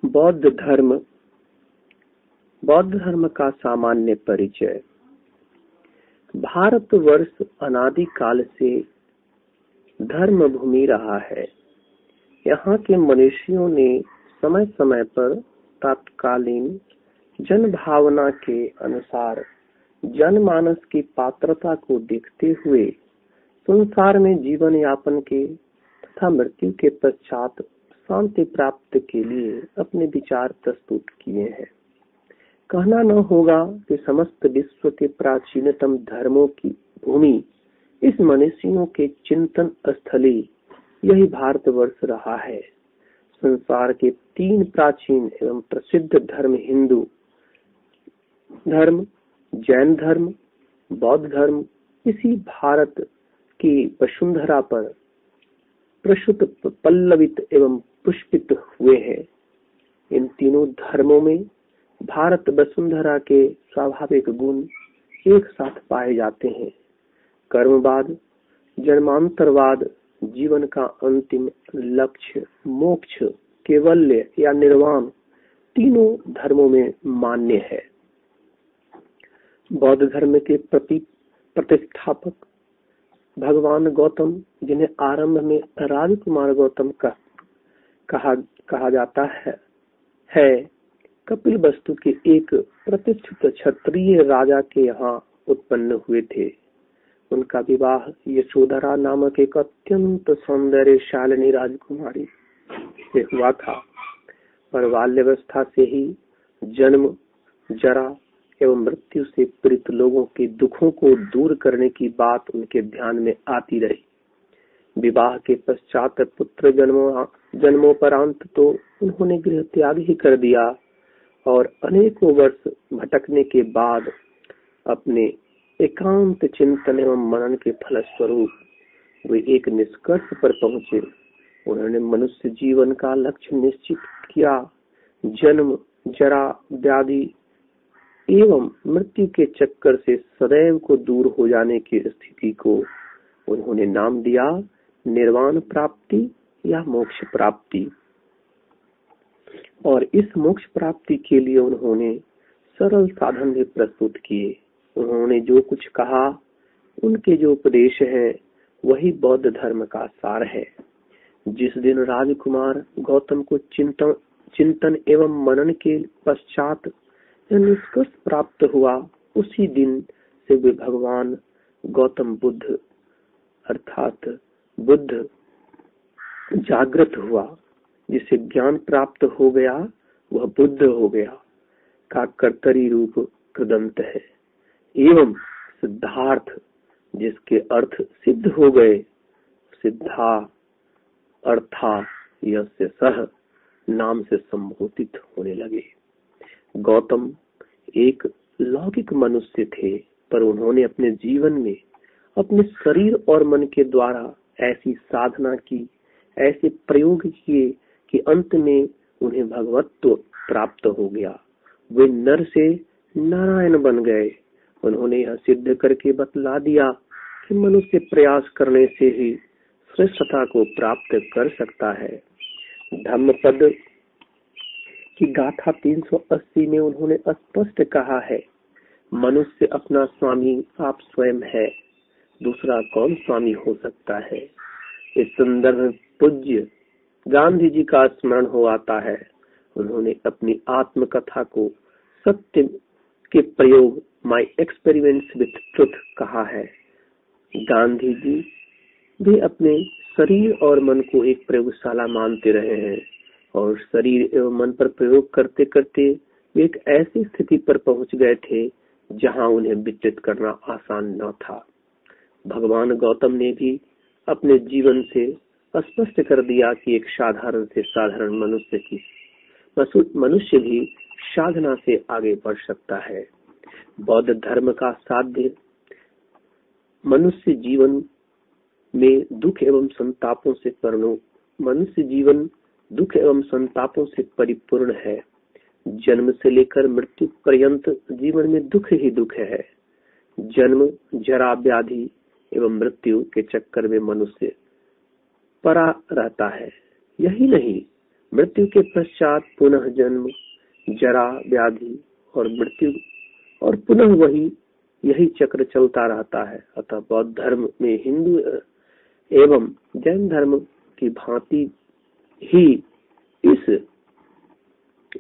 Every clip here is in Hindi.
बौद्ध धर्म का सामान्य परिचय। भारतवर्ष अनादि काल से धर्म भूमि रहा है। यहाँ के मनुष्यों ने समय समय पर तत्कालीन जन भावना के अनुसार जनमानस की पात्रता को देखते हुए संसार में जीवन यापन के तथा मृत्यु के पश्चात शांति प्राप्त के लिए अपने विचार प्रस्तुत किए हैं। कहना न होगा कि समस्त विश्व के प्राचीनतम धर्मों की भूमि इस मनुष्यों के चिंतन स्थली यही भारतवर्ष रहा है। संसार के 3 प्राचीन एवं प्रसिद्ध धर्म हिंदू धर्म, जैन धर्म, बौद्ध धर्म इसी भारत की वसुंधरा पर प्रसूत, पल्लवित एवं पुष्पित हुए हैं। इन तीनों धर्मों में भारत वसुंधरा के स्वाभाविक गुण एक साथ पाए जाते हैं। कर्मवाद, जन्मांतरवाद, जीवन का अंतिम लक्ष्य मोक्ष, कैवल्य या निर्वाण तीनों धर्मों में मान्य है। बौद्ध धर्म के प्रतिष्ठापक भगवान गौतम, जिन्हें आरंभ में राजकुमार गौतम कहा जाता है, कपिल वस्तु के एक प्रतिष्ठित क्षत्रिय राजा के यहाँ उत्पन्न हुए थे। उनका विवाह यशोधरा नामक एक अत्यंत सौंदर्यशालिनी राजकुमारी से हुआ था, पर बाल्यावस्था से ही जन्म, जरा एवं मृत्यु से पीड़ित लोगों के दुखों को दूर करने की बात उनके ध्यान में आती रही। विवाह के पश्चात पुत्र जन्मोपरांत तो उन्होंने गृह त्याग ही कर दिया और अनेकों वर्ष भटकने के बाद अपने एकांत चिंतन एवं मनन के फलस्वरूप वे एक निष्कर्ष पर पहुंचे। उन्होंने मनुष्य जीवन का लक्ष्य निश्चित किया। जन्म, जरा, व्याधि एवं मृत्यु के चक्कर से सदैव को दूर हो जाने की स्थिति को उन्होंने नाम दिया निर्वाण प्राप्ति या मोक्ष प्राप्ति। और इस मोक्ष प्राप्ति के लिए उन्होंने सरल साधन भी प्रस्तुत किए। उन्होंने जो कुछ कहा, उनके जो उपदेश हैं, वही बौद्ध धर्म का सार है। जिस दिन राजकुमार गौतम को चिंतन एवं मनन के पश्चात निष्कर्ष प्राप्त हुआ, उसी दिन से वे भगवान गौतम बुद्ध अर्थात बुद्ध जागृत हुआ। जिसे ज्ञान प्राप्त हो गया वह बुद्ध हो गया का कर्तरी रूप कृदंत है। एवं सिद्धार्थ, जिसके अर्थ सिद्ध हो गए, सिद्धा अर्था यस्य सह नाम से संबोधित होने लगे। गौतम एक लौकिक मनुष्य थे, पर उन्होंने अपने जीवन में अपने शरीर और मन के द्वारा ऐसी साधना की, ऐसे प्रयोग किए कि अंत में उन्हें भगवत्व प्राप्त हो गया। वे नर से नारायण बन गए। उन्होंने यह सिद्ध करके बतला दिया कि मनुष्य प्रयास करने से ही श्रेष्ठता को प्राप्त कर सकता है। धम्मपद की गाथा 380 में उन्होंने स्पष्ट कहा है, मनुष्य अपना स्वामी आप स्वयं है, दूसरा कौन स्वामी हो सकता है। इस संदर्भ में पूज्य गांधी जी का स्मरण हो आता है। उन्होंने अपनी आत्मकथा को सत्य के प्रयोग माई एक्सपेरिमेंट्स विथ ट्रुथ कहा है। गांधी जी भी अपने शरीर और मन को एक प्रयोगशाला मानते रहे हैं और शरीर एवं मन पर प्रयोग करते करते वे एक ऐसी स्थिति पर पहुंच गए थे जहां उन्हें विचलित करना आसान न था। भगवान गौतम ने भी अपने जीवन से स्पष्ट कर दिया कि एक साधारण से साधारण मनुष्य भी साधना से आगे बढ़ सकता है। बौद्ध धर्म का साध्य मनुष्य जीवन में दुख एवं संतापों से परिपूर्ण है। जन्म से लेकर मृत्यु पर्यंत जीवन में दुख ही दुख है। जन्म, जरा, व्याधि एवं मृत्यु के चक्कर में मनुष्य पड़ा रहता है। यही नहीं, मृत्यु के पश्चात पुनः जन्म, जरा, व्याधि और मृत्यु, और पुनः यही चक्र चलता रहता है। अतः बौद्ध धर्म में हिंदू एवं जैन धर्म की भांति ही इस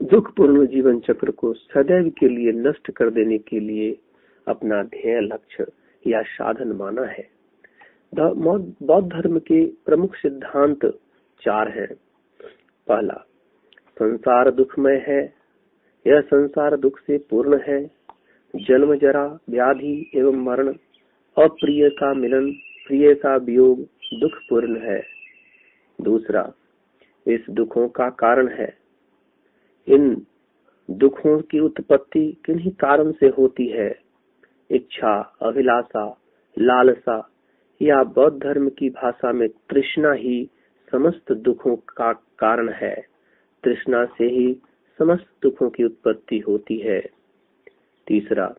दुखपूर्ण जीवन चक्र को सदैव के लिए नष्ट कर देने के लिए अपना ध्येय, लक्ष्य या साधन माना है। बौद्ध धर्म के प्रमुख सिद्धांत 4 हैं। पहला, संसार दुखमय है, यह संसार दुख से पूर्ण है। जन्म, जरा, व्याधि एवं मरण, अप्रिय का मिलन, प्रिय का वियोग दुखपूर्ण है। दूसरा, इस दुखों का कारण है। इन दुखों की उत्पत्ति किन्हीं कारण से होती है। इच्छा, अभिलाषा, लालसा या बौद्ध धर्म की भाषा में तृष्णा ही समस्त दुखों का कारण है। तृष्णा से ही समस्त दुखों की उत्पत्ति होती है। तीसरा,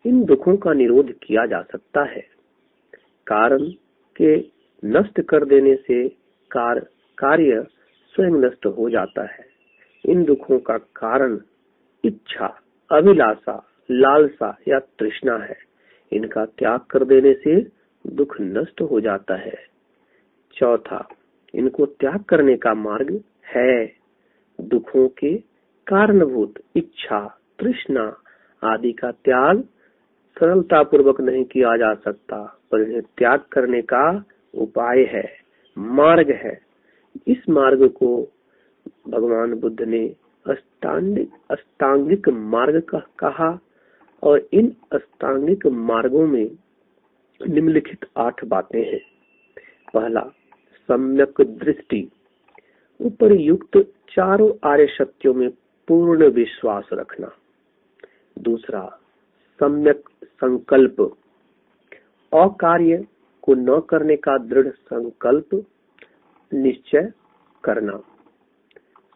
इन दुखों का निरोध किया जा सकता है। कारण के नष्ट कर देने से कार्य स्वयं नष्ट हो जाता है। इन दुखों का कारण इच्छा, अभिलाषा, लालसा या तृष्णा है। इनका त्याग कर देने से दुख नष्ट हो जाता है। चौथा, इनको त्याग करने का मार्ग है। दुखों के कारणभूत इच्छा, तृष्णा आदि का त्याग सरलता पूर्वक नहीं किया जा सकता, पर इन्हें त्याग करने का उपाय है, मार्ग है। इस मार्ग को भगवान बुद्ध ने अष्टांगिक मार्ग कहा, और इन अष्टांगिक मार्गों में निम्नलिखित 8 बातें हैं। पहला, सम्यक दृष्टि, उपरयुक्त चारों आर्य सत्यों में पूर्ण विश्वास रखना। दूसरा, सम्यक संकल्प, अकार्य को न करने का दृढ़ संकल्प निश्चय करना।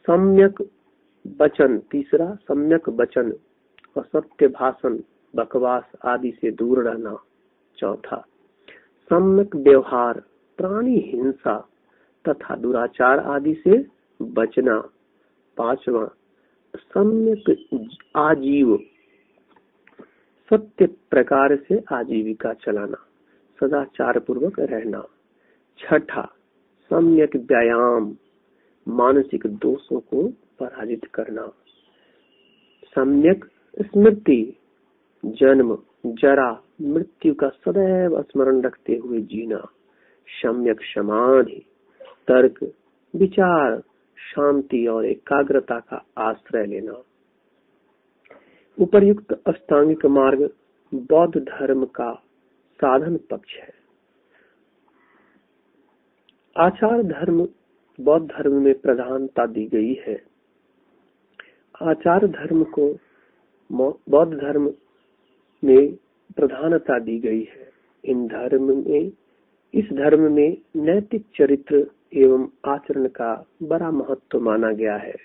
सम्यक वचन, तीसरा सम्यक वचन, असत्य भाषण, बकवास आदि से दूर रहना। चौथा, सम्यक व्यवहार, प्राणी हिंसा तथा दुराचार आदि से बचना। पांचवा, सम्यक आजीव, सत्य प्रकार से आजीविका चलाना, सदाचार पूर्वक रहना। छठा, सम्यक व्यायाम, मानसिक दोषों को पराजित करना। सम्यक स्मृति, जन्म, जरा, मृत्यु का सदैव स्मरण रखते हुए जीना। सम्यक समाधि, तर्क, विचार, शांति और एकाग्रता का आश्रय लेना। उपर्युक्त अष्टांगिक मार्ग बौद्ध धर्म का साधन पक्ष है। आचार धर्म बौद्ध धर्म में प्रधानता दी गई है। आचार धर्म को बौद्ध धर्म में प्रधानता दी गई है। इस धर्म में नैतिक चरित्र एवं आचरण का बड़ा महत्व माना गया है।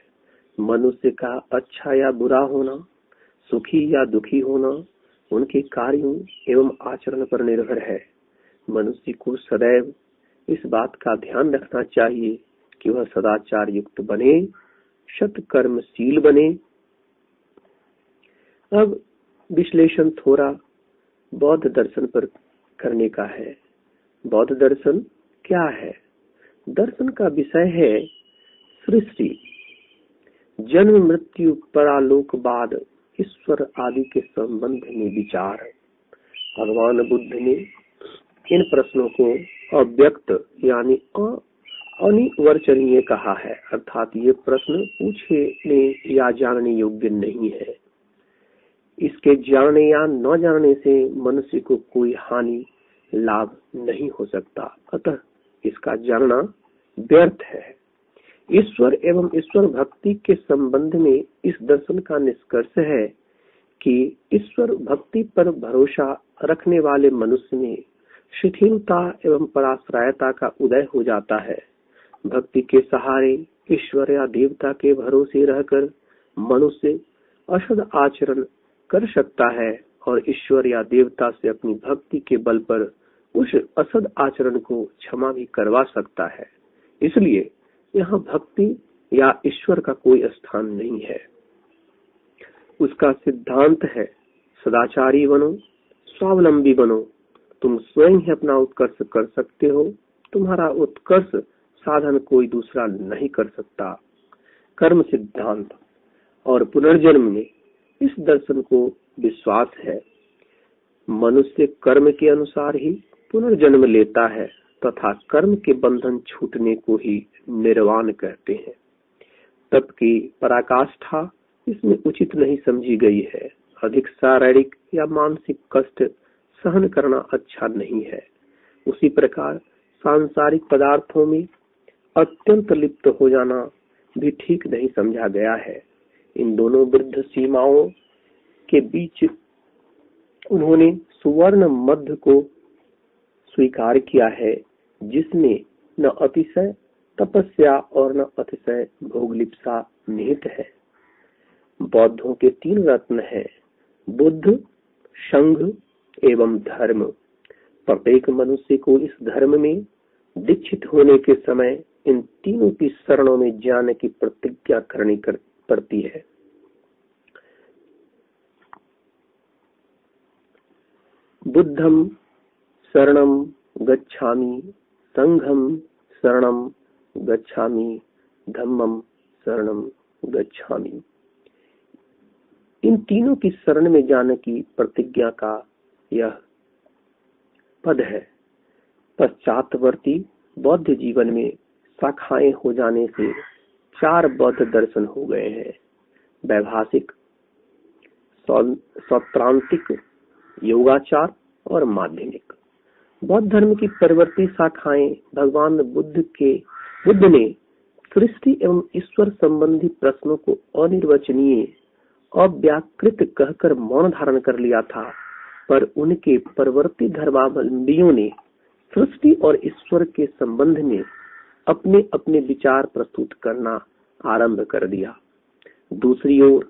मनुष्य का अच्छा या बुरा होना, सुखी या दुखी होना उनके कार्यों एवं आचरण पर निर्भर है। मनुष्य को सदैव इस बात का ध्यान रखना चाहिए कि वह सदाचार युक्त बने, सत्कर्मशील बने। अब विश्लेषण थोड़ा बौद्ध दर्शन पर करने का है। बौद्ध दर्शन क्या है? दर्शन का विषय है सृष्टि, जन्म, मृत्यु, परालोकवाद, ईश्वर आदि के संबंध में विचार। भगवान बुद्ध ने इन प्रश्नों को अव्यक्त यानी अनिर्वचनीय कहा है, अर्थात ये प्रश्न पूछने या जानने योग्य नहीं है। इसके जानने या न जानने से मनुष्य को कोई हानि लाभ नहीं हो सकता, अतः इसका जानना व्यर्थ है। ईश्वर एवं ईश्वर भक्ति के संबंध में इस दर्शन का निष्कर्ष है कि ईश्वर भक्ति पर भरोसा रखने वाले मनुष्य में शिथिलता एवं पराश्रयता का उदय हो जाता है। भक्ति के सहारे ईश्वर या देवता के भरोसे रहकर मनुष्य असद आचरण कर सकता है और ईश्वर या देवता से अपनी भक्ति के बल पर उस असद आचरण को क्षमा भी करवा सकता है। इसलिए यहाँ भक्ति या ईश्वर का कोई स्थान नहीं है। उसका सिद्धांत है सदाचारी बनो, स्वावलंबी बनो, तुम स्वयं ही अपना उत्कर्ष कर सकते हो, तुम्हारा उत्कर्ष साधन कोई दूसरा नहीं कर सकता। कर्म सिद्धांत और पुनर्जन्म में इस दर्शन को विश्वास है। मनुष्य कर्म के अनुसार ही पुनर्जन्म लेता है तथा कर्म के बंधन छूटने को ही निर्वाण कहते हैं। तप की पराकाष्ठा इसमें उचित नहीं समझी गई है। अधिक शारीरिक या मानसिक कष्ट सहन करना अच्छा नहीं है। उसी प्रकार सांसारिक पदार्थों में अत्यंत लिप्त हो जाना भी ठीक नहीं समझा गया है। इन दोनों वृद्ध सीमाओं के बीच उन्होंने सुवर्ण मध्य को स्वीकार किया है, जिसमें न अतिशय तपस्या और न अतिशय भोगलिप्सा निहित है। बौद्धों के 3 रत्न हैं, बुद्ध, संघ एवं धर्म। प्रत्येक मनुष्य को इस धर्म में दीक्षित होने के समय इन तीनों की शरणों में जाने की प्रतिज्ञा करनी पड़ती है। बुद्धम शरणम गच्छामि, संघम शरणम गच्छामि, धम्मम शरणम गच्छामि। इन तीनों की शरण में जाने की प्रतिज्ञा का यह पद है। पश्चातवर्ती बौद्ध जीवन में शाखाएं हो जाने से 4 बौद्ध दर्शन हो गए हैं। वैभाषिक, सौत्रांतिक, योगाचार और माध्यमिक। बौद्ध धर्म की परवर्ती शाखाएं भगवान बुद्ध ने सृष्टि एवं ईश्वर संबंधी प्रश्नों को अनिर्वचनीय, अव्याकृत कहकर मौन धारण कर लिया था, पर उनके परवर्ती धर्मावलंबियों ने सृष्टि और ईश्वर के संबंध में अपने अपने विचार प्रस्तुत करना आरंभ कर दिया। दूसरी ओर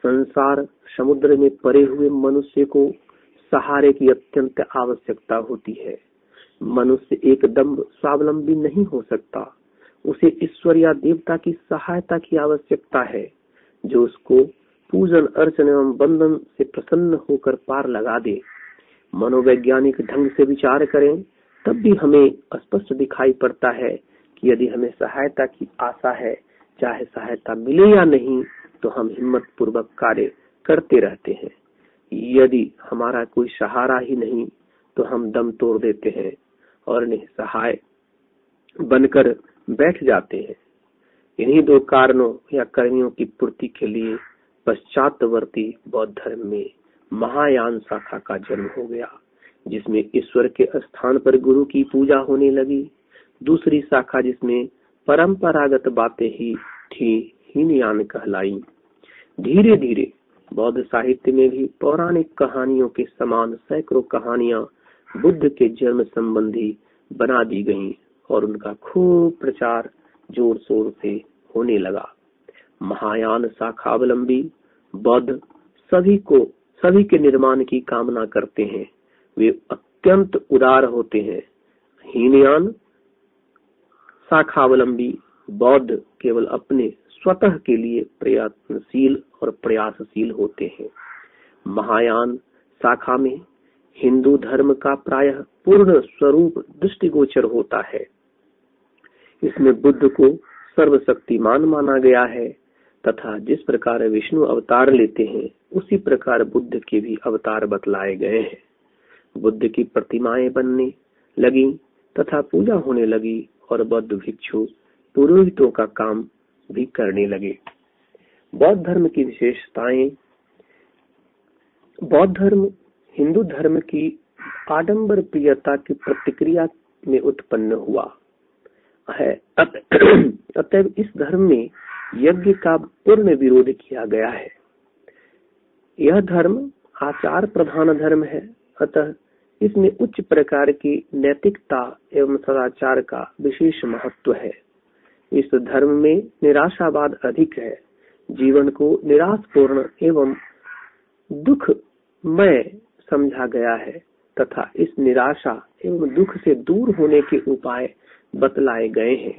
संसार समुद्र में पड़े हुए मनुष्य को सहारे की अत्यंत आवश्यकता होती है। मनुष्य एकदम स्वावलंबी नहीं हो सकता, उसे ईश्वर या देवता की सहायता की आवश्यकता है, जो उसको पूजन अर्चन एवं बंधन से प्रसन्न होकर पार लगा दे। मनोवैज्ञानिक ढंग से विचार करें तब भी हमें स्पष्ट दिखाई पड़ता है कि यदि हमें सहायता की आशा है, चाहे सहायता मिले या नहीं, तो हम हिम्मत पूर्वक कार्य करते रहते हैं। यदि हमारा कोई सहारा ही नहीं तो हम दम तोड़ देते हैं और निसहाय बनकर बैठ जाते हैं। इन्हीं 2 कारणों या कर्मियों की पूर्ति के लिए पश्चातवर्ती बौद्ध धर्म में महायान शाखा का जन्म हो गया, जिसमें ईश्वर के स्थान पर गुरु की पूजा होने लगी। दूसरी शाखा जिसमें परंपरागत बातें ही थी, हीनयान कहलाई। धीरे धीरे बौद्ध साहित्य में भी पौराणिक कहानियों के समान सैकड़ों कहानियां बुद्ध के जन्म संबंधी बना दी गईं और उनका खूब प्रचार जोर शोर से होने लगा। महायान शाखावलंबी बौद्ध सभी के निर्माण की कामना करते हैं। वे अत्यंत उदार होते हैं। हीनयान शाखावलंबी बौद्ध केवल अपने स्वतः के लिए प्रयत्नशील और प्रयासशील होते हैं। महायान शाखा में हिंदू धर्म का प्रायः पूर्ण स्वरूप दृष्टिगोचर होता है। इसमें बुद्ध को सर्वशक्तिमान माना गया है तथा जिस प्रकार विष्णु अवतार लेते हैं उसी प्रकार बुद्ध के भी अवतार बतलाए गए हैं। बुद्ध की प्रतिमाएं बनने लगी तथा पूजा होने लगी और बौद्ध भिक्षु पुरोहितों का काम भी करने लगे। बौद्ध धर्म की विशेषताएं। बौद्ध धर्म हिंदू धर्म की आडंबर प्रियता की प्रतिक्रिया में उत्पन्न हुआ है। अतएव इस धर्म में यज्ञ का पूर्ण विरोध किया गया है। यह धर्म आचार प्रधान धर्म है, अतः इसमें उच्च प्रकार की नैतिकता एवं सदाचार का विशेष महत्व है। इस धर्म में निराशावाद अधिक है। जीवन को निराशपूर्ण एवं दुखमय समझा गया है तथा इस निराशा एवं दुख से दूर होने के उपाय बतलाए गए हैं।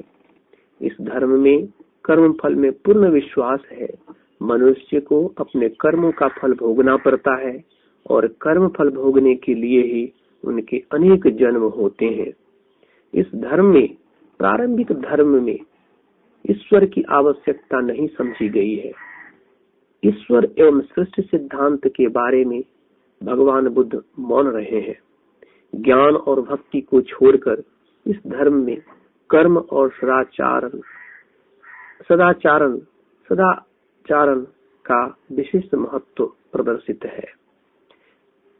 इस धर्म में कर्म फल में पूर्ण विश्वास है। मनुष्य को अपने कर्मों का फल भोगना पड़ता है और कर्म फल भोगने के लिए ही उनके अनेक जन्म होते हैं। इस धर्म में, प्रारंभिक धर्म में, ईश्वर की आवश्यकता नहीं समझी गई है। ईश्वर एवं सृष्टि सिद्धांत के बारे में भगवान बुद्ध मौन रहे हैं। ज्ञान और भक्ति को छोड़कर इस धर्म में कर्म और सदाचारण का विशिष्ट महत्व प्रदर्शित है।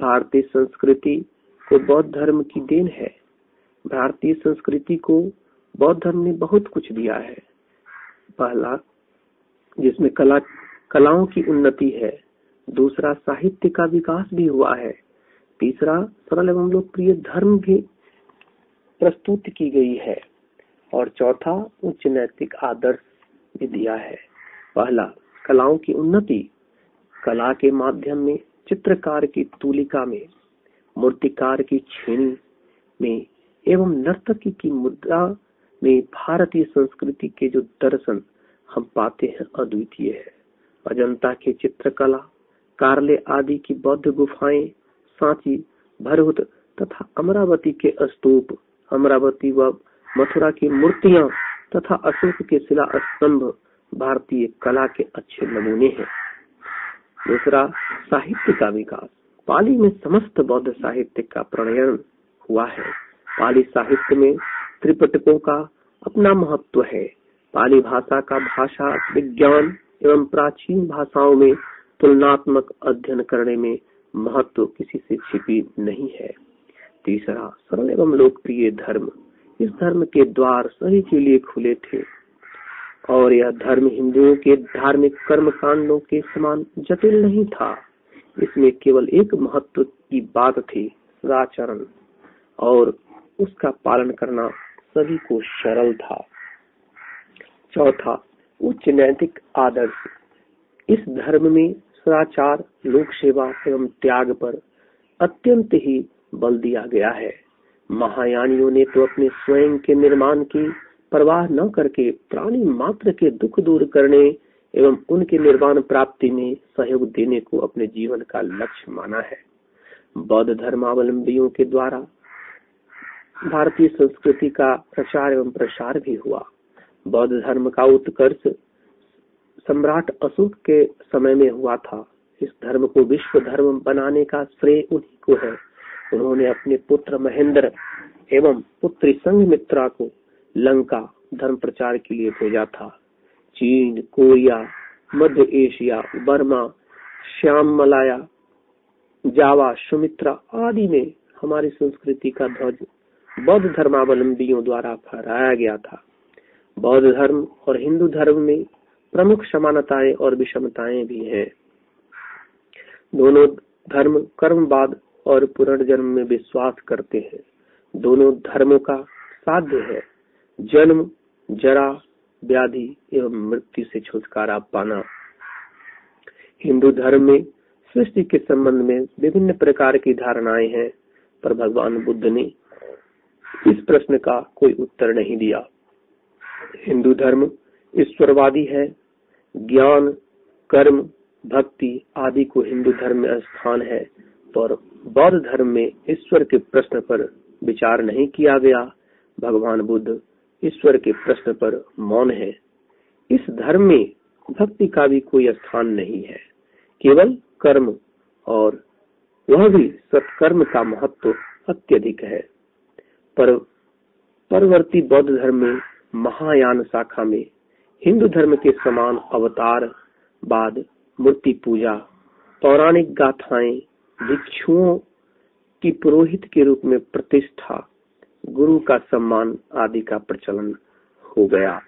भारतीय संस्कृति को बौद्ध धर्म की देन है। भारतीय संस्कृति को बौद्ध धर्म ने बहुत कुछ दिया है। पहला, जिसमें कलाओं की उन्नति है। दूसरा, साहित्य का विकास भी हुआ है। तीसरा, सरल एवं लोकप्रिय धर्म भी प्रस्तुत की गई है। और चौथा, उच्च नैतिक आदर्श भी दिया है। पहला, कलाओं की उन्नति। कला के माध्यम में, चित्रकार की तूलिका में, मूर्तिकार की छेनी में एवं नर्तकी की मुद्रा में भारतीय संस्कृति के जो दर्शन हम पाते हैं अद्वितीय है। अजंता की चित्रकला, कार्ले आदि की बौद्ध गुफाएं, सांची, भरहुत तथा अमरावती के स्तूप, अमरावती व मथुरा की मूर्तियां तथा अशोक के शिला स्तंभ भारतीय कला के अच्छे नमूने हैं। दूसरा, साहित्य का विकास। पाली में समस्त बौद्ध साहित्य का प्रणयन हुआ है। पाली साहित्य में त्रिपिटकों का अपना महत्व है। पाली भाषा का भाषा विज्ञान एवं प्राचीन भाषाओं में तुलनात्मक अध्ययन करने में महत्व किसी से छिपी नहीं है। तीसरा, सरल एवं लोकप्रिय धर्म। इस धर्म के द्वार सभी के लिए खुले थे और यह धर्म हिंदुओं के धार्मिक कर्म कांडों के समान जटिल नहीं था। इसमें केवल एक महत्व की बात थी, सदाचरण, और उसका पालन करना सभी को सरल था। चौथा, उच्च नैतिक आदर्श। इस धर्म में सदाचार, लोक सेवा एवं त्याग पर अत्यंत ही बल दिया गया है। महायानियों ने तो अपने स्वयं के निर्माण की परवाह न करके प्राणी मात्र के दुख दूर करने एवं उनके निर्वाण प्राप्ति में सहयोग देने को अपने जीवन का लक्ष्य माना है। बौद्ध धर्मावलंबियों के द्वारा भारतीय संस्कृति का प्रचार एवं प्रसार भी हुआ। बौद्ध धर्म का उत्कर्ष सम्राट अशोक के समय में हुआ था। इस धर्म को विश्व धर्म बनाने का श्रेय उन्हीं को है। उन्होंने अपने पुत्र महेंद्र एवं पुत्री संघमित्रा को लंका धर्म प्रचार के लिए भेजा था। चीन, कोरिया, मध्य एशिया, बर्मा, श्याम मलाया, जावा, सुमित्रा आदि में हमारी संस्कृति का ध्वज बौद्ध धर्मावलंबियों द्वारा फहराया गया था। बौद्ध धर्म और हिंदू धर्म में प्रमुख समानताएं और विषमताएं भी हैं। दोनों धर्म कर्मवाद और पुनर्जन्म में विश्वास करते हैं। दोनों धर्मों का साध्य है जन्म, जरा, व्याधि एवं मृत्यु से छुटकारा पाना। हिंदू धर्म में सृष्टि के संबंध में विभिन्न प्रकार की धारणाएं हैं, पर भगवान बुद्ध ने इस प्रश्न का कोई उत्तर नहीं दिया। हिंदू धर्म ईश्वरवादी है। ज्ञान, कर्म, भक्ति आदि को हिंदू धर्म में स्थान है, पर बौद्ध धर्म में ईश्वर के प्रश्न पर विचार नहीं किया गया। भगवान बुद्ध ईश्वर के प्रश्न पर मौन है। इस धर्म में भक्ति का भी कोई स्थान नहीं है, केवल कर्म, और वह भी सत्कर्म का महत्व अत्यधिक है। परवर्ती बौद्ध धर्म में महायान शाखा में हिंदू धर्म के समान अवतारवाद, मूर्ति पूजा, पौराणिक गाथाएं, भिक्षुओं की पुरोहित के रूप में प्रतिष्ठा, गुरु का सम्मान आदि का प्रचलन हो गया।